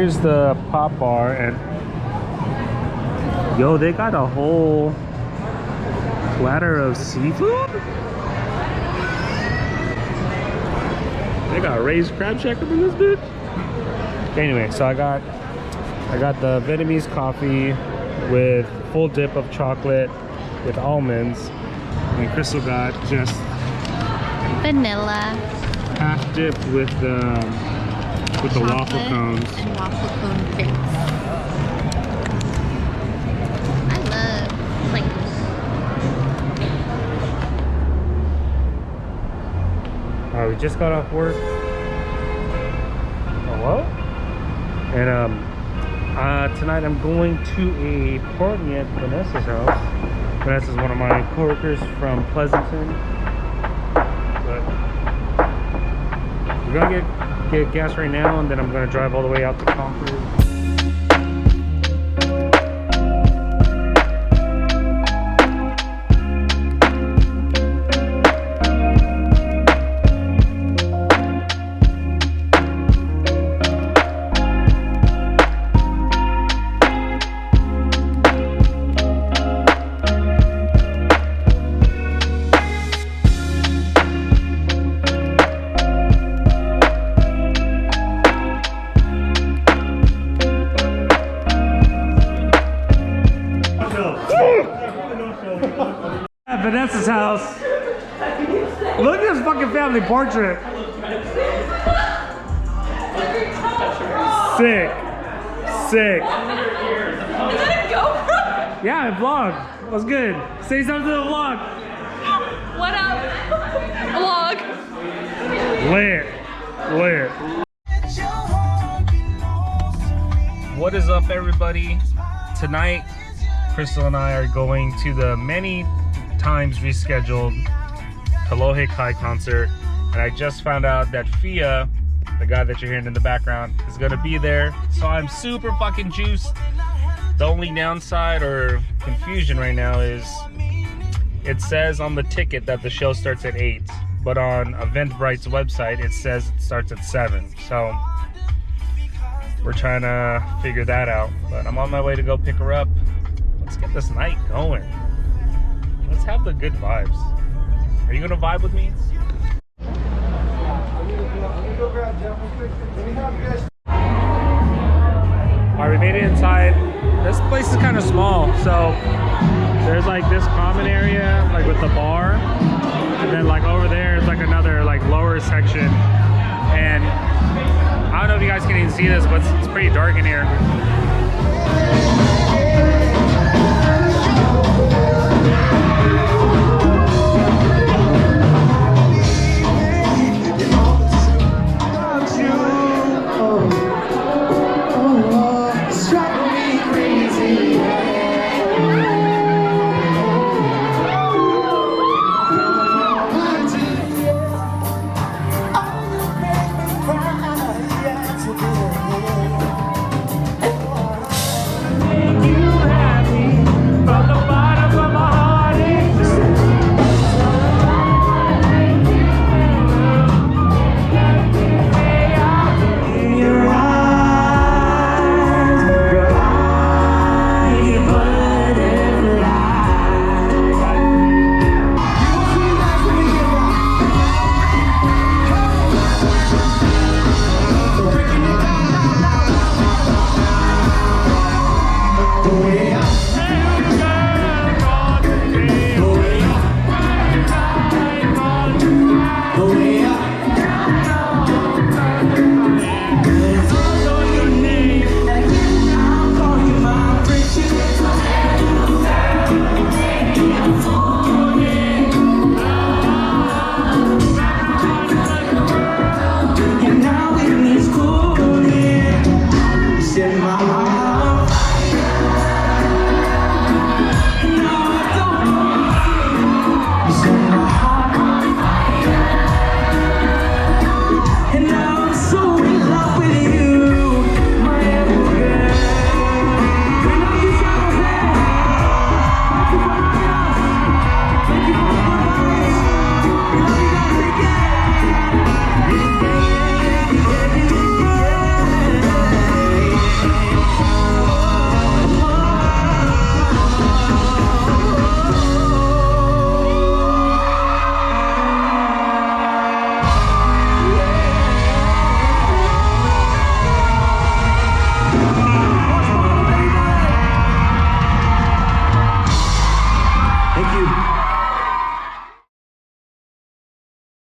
here's the pop bar, and yo, they got a whole platter of seafood. They got raised crab shack up in this bitch. Anyway, so I got the Vietnamese coffee with full dip of chocolate with almonds, and Crystal got just vanilla, half dip with the waffle cones and waffle cone bits. I love like. Alright, we just got off work. Hello? And tonight I'm going to a party at Vanessa's house. Vanessa's one of my coworkers from Pleasanton. But we're gonna get gas right now, and then I'm gonna drive all the way out to Concord. At Vanessa's house. Look at this fucking family portrait. Sick. Sick. Is that a GoPro? Yeah, I vlog. What's good? Say something to the vlog. What up? Vlog. Lit. Lit. What is up, everybody? Tonight, Crystal and I are going to the many times rescheduled Kalohe Kai concert, and I just found out that Fia, the guy that you're hearing in the background, is gonna be there, so I'm super fucking juiced. The only downside or confusion right now is it says on the ticket that the show starts at 8, but on Eventbrite's website it says it starts at 7, so we're trying to figure that out. But I'm on my way to go pick her up. Let's get this night going. Let's have the good vibes. Are you gonna vibe with me? Alright, we made it inside. This place is kind of small, so there's like this common area, like with the bar, and then like over there is like another like lower section. And I don't know if you guys can even see this, but it's pretty dark in here.